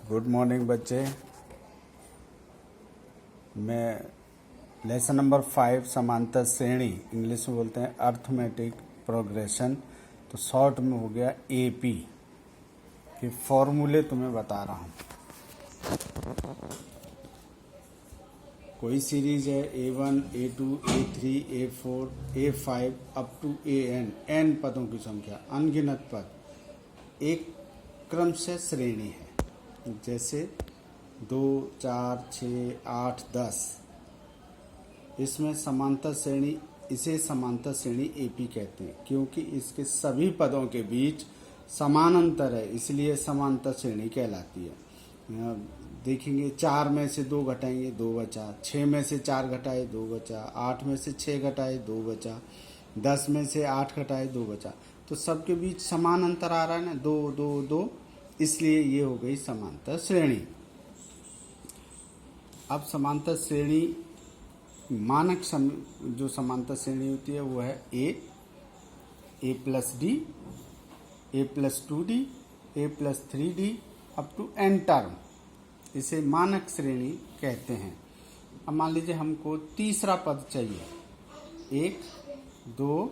Good morning बच्चे। मैं lesson number 5 समांतर श्रेणी, इंग्लिश में बोलते हैं अर्थमेटिक प्रोग्रेशन, तो शॉर्ट में हो गया एपी के फॉर्मूले तुम्हें बता रहा हूँ। कोई सीरीज है A1, A2, A3, A4, A5 up to N पदों की संख्या, अनगिनत पद एक क्रम से श्रेणी है, जैसे 2, 4, 6, 8, 10। इसमें समांतर श्रेणी, इसे समांतर श्रेणी एपी कहते हैं क्योंकि इसके सभी पदों के बीच समान अंतर है, इसलिए समांतर श्रेणी कहलाती है। देखेंगे 4 में से 2 घटाएंगे 2 बचा, 6 में से 4 घटाए 2 बचा, 8 में से 6 घटाए 2 बचा, 10 में से 8 घटाए 2 बचा। तो सबके बीच समान अंतर आ रहा है ना, 2 2 2, इसलिए ये हो गई समांतर श्रेणी। अब समांतर श्रेणी मानक जो समांतर श्रेणी होती है वो है a plus d, a plus 2D, a plus 3D up to n term, इसे मानक श्रेणी कहते हैं। अब मान लीजिए हमको तीसरा पद चाहिए, 1, 2,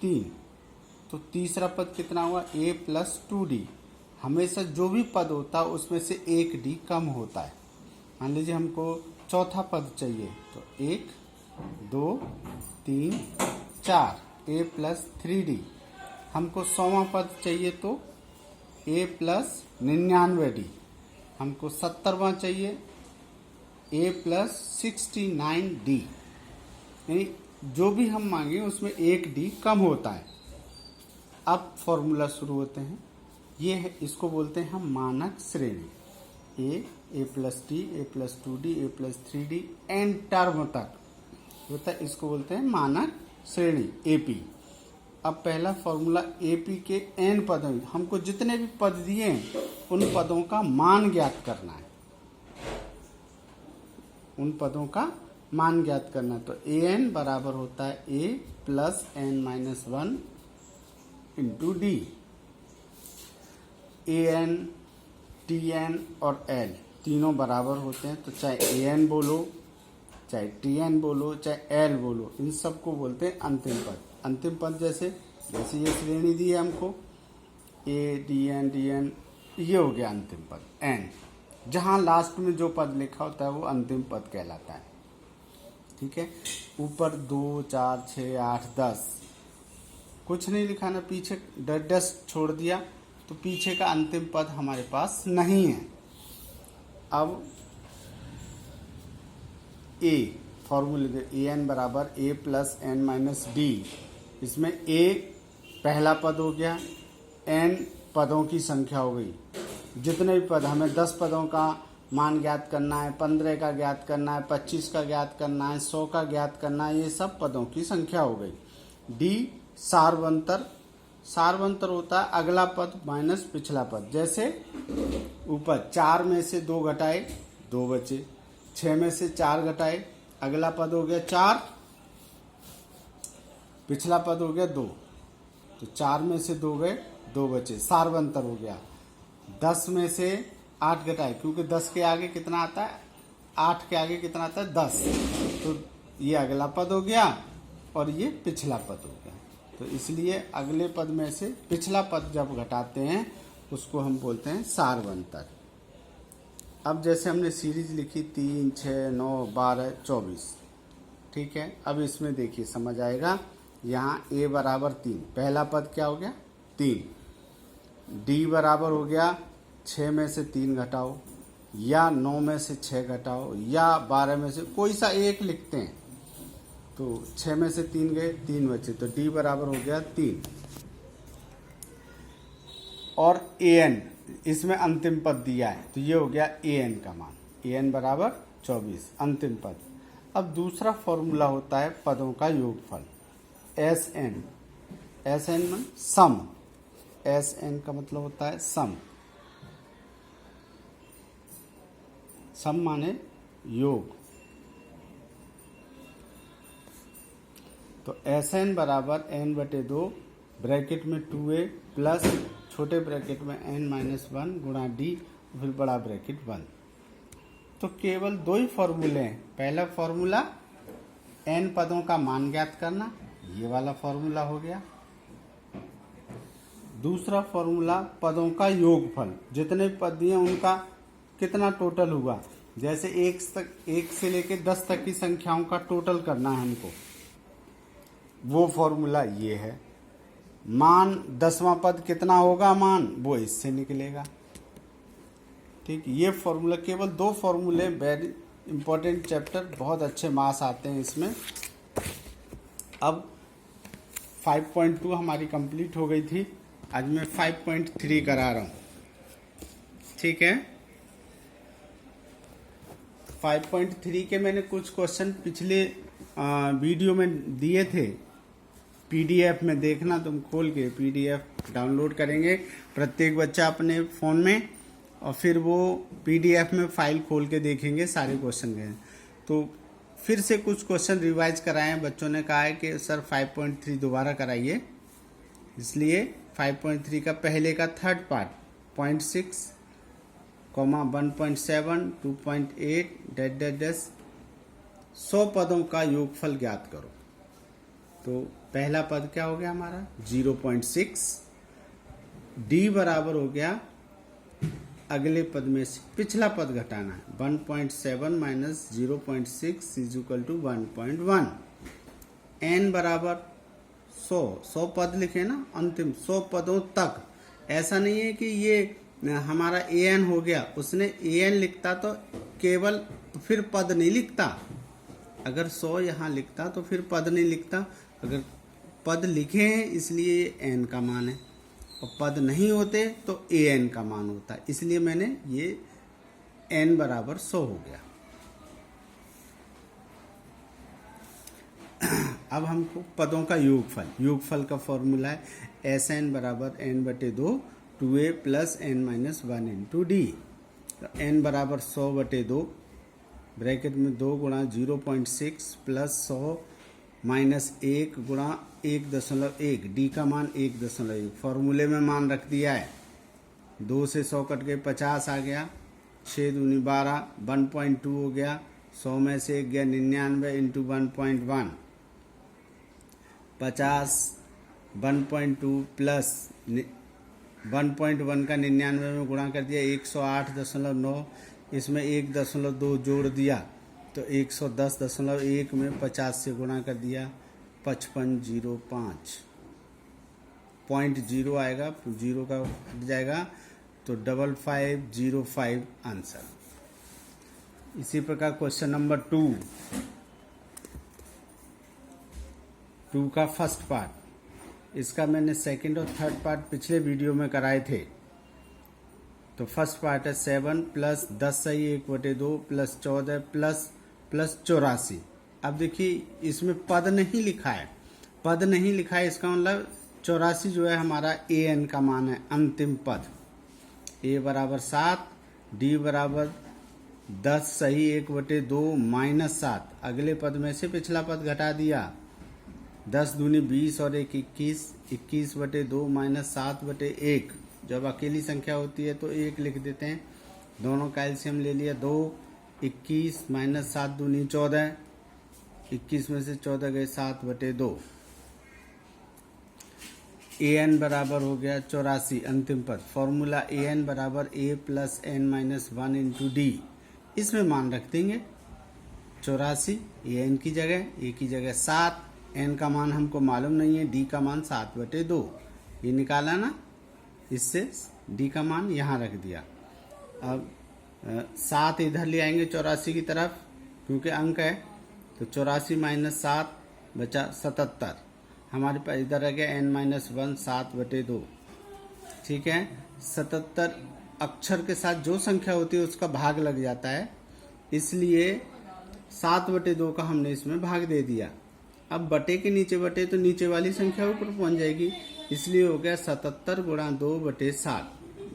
3, तो तीसरा पद कितना हुआ, a प्लस 2D। हमेशा जो भी पद होता है उसमें से 1D कम होता है। मान लीजिए हमको चौथा पद चाहिए, तो 1, 2, 3, 4, a प्लस 3D। हमको 100वां पद चाहिए तो a प्लस 99D। हमको 70वां चाहिए a प्लस 69D। यानी जो भी हम मांगे उसमें 1D कम होता है। अब फॉर्मूला शुरू होते हैं, ये है, इसको बोलते हैं हम मानक श्रेणी। ए plus d, a plus 2D, a plus 3D N term तक होता है, इसको बोलते हैं मानक श्रेणी एपी। अब पहला फॉर्मूला एपी के एन पद, हमको जितने भी पद दिए हैं उन पदों का मान ज्ञात करना है, उन पदों का मान ज्ञात करना है। तो ए एन बराबर होता है a plus n minus 1 into d. A n, t n और एल तीनों बराबर होते हैं, तो चाहे ए एन बोलो, चाहे टी एन बोलो, चाहे एल बोलो, इन सबको बोलते हैं अंतिम पद। अंतिम पद जैसे ये श्रेणी दी है हमको, ए डी एन, ये हो गया अंतिम पद एन। जहां लास्ट में जो पद लिखा होता है वो अंतिम पद कहलाता है। ठीक है, ऊपर 2, 4, 6, 8, 10 कुछ नहीं लिखा ना, पीछे डस छोड़ दिया, तो पीछे का अंतिम पद हमारे पास नहीं है। अब ए फॉर्मूले दे, ए एन बराबर a plus n minus D. इसमें ए पहला पद हो गया, एन पदों की संख्या हो गई। जितने भी पद, हमें 10 पदों का मान ज्ञात करना है, 15 का ज्ञात करना है, 25 का ज्ञात करना है, 100 का ज्ञात करना है, ये सब पदों की संख्या हो गई। डी सार्वंतर होता है अगला पद माइनस पिछला पद। जैसे ऊपर 4 में से 2 घटाए 2 बचे, 6 में से 4 घटाए अगला पद हो गया 4, पिछला पद हो गया 2, तो 4 में से 2 गए 2 बचे, सार्वंतर हो गया। 10 में से 8 घटाए, क्योंकि 10 के आगे कितना आता है, 8 के आगे कितना आता है 10, तो ये अगला पद हो गया और ये पिछला पद हो गया। तो इसलिए अगले पद में से पिछला पद जब घटाते हैं उसको हम बोलते हैं सार्वंतर। अब जैसे हमने सीरीज लिखी 3, 6, 9, 12, 24, ठीक है। अब इसमें देखिए समझ आएगा, यहाँ a बराबर 3, पहला पद क्या हो गया 3, d बराबर हो गया 6 में से 3 घटाओ, या 9 में से 6 घटाओ, या 12 में से कोई सा एक लिखते हैं, तो 6 में से 3 गए 3 बचे, तो d बराबर हो गया 3। और an इसमें अंतिम पद दिया है, तो ये हो गया an का मान, an बराबर 24 अंतिम पद। अब दूसरा फॉर्मूला होता है पदों का योगफल, SN। SN में सम, SN का मतलब होता है सम, सम माने योग। तो SN बराबर n/2 ब्रैकेट में 2a प्लस छोटे ब्रैकेट में n-1 गुणा d फिर बड़ा ब्रैकेट 1। तो केवल दो ही फॉर्मूले हैं। पहला फॉर्मूला n पदों का मान ज्ञात करना, ये वाला फॉर्मूला हो गया। दूसरा फॉर्मूला पदों का योगफल, जितने पद दिए उनका कितना टोटल हुआ। जैसे 1 से लेकर 10 तक की संख्याओं का टोटल करना है हमको, वो फॉर्मूला ये है। मान 10वां पद कितना होगा मान, वो इससे निकलेगा। ठीक, ये फॉर्मूला, केवल दो फॉर्मूले, वेरी इंपॉर्टेंट चैप्टर, बहुत अच्छे मार्क्स आते हैं इसमें। अब 5.2 हमारी कंप्लीट हो गई थी, आज मैं 5.3 करा रहा हूँ। ठीक है, 5.3 के मैंने कुछ क्वेश्चन पिछले वीडियो में दिए थे। पीडीएफ में देखना, तुम खोल के पीडीएफ डाउनलोड करेंगे प्रत्येक बच्चा अपने फ़ोन में, और फिर वो पीडीएफ में फाइल खोल के देखेंगे सारे क्वेश्चन के। तो फिर से कुछ क्वेश्चन रिवाइज कराएं। बच्चों ने कहा है कि सर 5.3 दोबारा कराइए, इसलिए 5.3 का पहले का थर्ड पार्ट 0.6, 1.7, 2.8 डैश 100 पदों का योगफल ज्ञात करो। तो पहला पद क्या हो गया हमारा 0.6, डी बराबर हो गया अगले पद में से पिछला पद घटाना है, 1.7 minus 0.6 is equal to 1.1। N बराबर 100 पद लिखे ना, अंतिम 100 पदों तक। ऐसा नहीं है कि ये हमारा एन हो गया, उसने एन लिखता तो केवल, फिर पद नहीं लिखता। अगर 100 यहाँ लिखता तो फिर पद नहीं लिखता। अगर पद लिखे हैं इसलिए एन का मान है, और पद नहीं होते तो ए एन का मान होता है, इसलिए मैंने ये एन बराबर 100 हो गया। अब हमको पदों का योगफल का फॉर्मूला है एस एन बराबर एन बटे 2 2a plus n minus 1 into d. तो एन बराबर 100 बटे 2 ब्रैकेट में 2 गुणा 0.6 प्लस 100 माइनस 1 गुणा 1.1, डी का मान 1.1। फॉर्मूले में मान रख दिया है। 2 से 100 कट गए 50 आ गया, 6 दूनी 12, 1.2 हो गया। 100 में से 1 गया 99 इंटू 1.1, 50 1.2 प्लस 1.1 का 99 में गुणा कर दिया 108.9, इसमें 1.2 जोड़ दिया तो 110.1 में 50 से गुणा कर दिया 5505, 0.0 आएगा, 0 का हट जाएगा तो 5505 आंसर। इसी प्रकार क्वेश्चन नंबर 2 का फर्स्ट पार्ट, इसका मैंने सेकंड और थर्ड पार्ट पिछले वीडियो में कराए थे। तो फर्स्ट पार्ट है 7 प्लस 10 सही 1/2 प्लस 14 प्लस 84। अब देखिए इसमें पद नहीं लिखा है, पद नहीं लिखा है, इसका मतलब 84 जो है हमारा ए एन का मान है, अंतिम पद। ए बराबर 7, डी बराबर 10 सही 1/2 माइनस 7, अगले पद में से पिछला पद घटा दिया, 10 दूनी 20 और 1 21, 21/2 माइनस 7/1। जब अकेली संख्या होती है तो 1 लिख देते हैं, दोनों का एलसीएम ले लिया 2, 21 माइनस 7 दूनी 14, 21 में से 14 गए 7/2। ए एन बराबर हो गया 84, अंतिम पद। फॉर्मूला ए एन बराबर a plus n minus 1 into d, इसमें मान रख देंगे 84 ए एन की जगह, ए की जगह 7, एन का मान हमको मालूम नहीं है, डी का मान 7/2, ये निकाला ना, इससे डी का मान यहाँ रख दिया। अब 7 इधर ले आएंगे 84 की तरफ, क्योंकि अंक है, तो 84 माइनस 7 बचा 77, हमारे पास इधर रह गया n माइनस 1 7/2। ठीक है, 77 अक्षर के साथ जो संख्या होती है उसका भाग लग जाता है, इसलिए 7/2 का हमने इसमें भाग दे दिया। अब बटे के नीचे बटे तो नीचे वाली संख्या ऊपर पहुंच जाएगी, इसलिए हो गया 77 गुणा 2/7।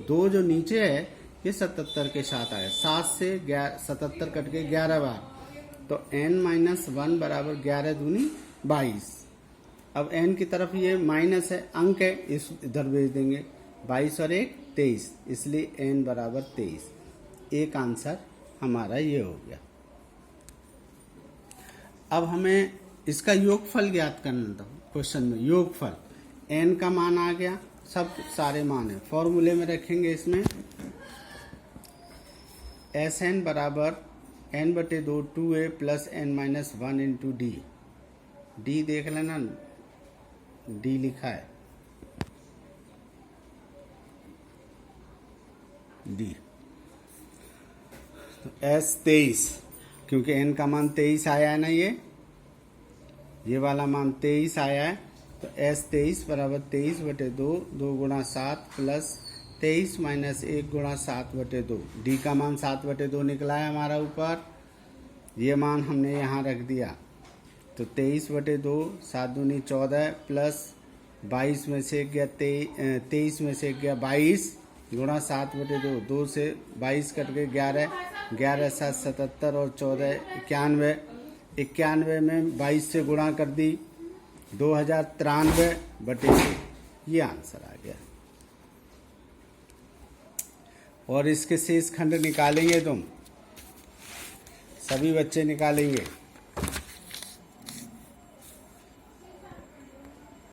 2 जो नीचे है ये 77 के साथ आया, 7 से 77 कट के 11 बार, तो n माइनस 1 बराबर 11 दूनी 22। अब n की तरफ ये माइनस है, अंक है, इस इधर भेज देंगे, 22 और 1 23, इसलिए n बराबर 23। एक आंसर हमारा ये हो गया। अब हमें इसका योगफल ज्ञात करना था क्वेश्चन में। योगफल n का मान आ गया, सब सारे मान है, फॉर्मूले में रखेंगे इसमें Sn बराबर n/2 2a plus n-1 into D. D देख लेना, डी लिखा है डी। तो S 23, क्योंकि n का मान 23 आया है ना, ये वाला मान 23 आया है, तो S 23 बराबर 23/2 2 गुणा 7 प्लस 23 माइनस 1 गुणा 7/2। डी का मान 7/2 निकला है हमारा ऊपर, ये मान हमने यहाँ रख दिया। तो 23/2 7 दूनी 14 प्लस 22 में से गया 23 में से गया 22 गुणा 7/2, 2 से 22 कट गए 11, 11 7 77 और 14 91, 91 में 22 से गुणा कर दी 2093/2, ये आंसर आ गया। और इसके शेष खंड निकालेंगे तुम, सभी बच्चे निकालेंगे।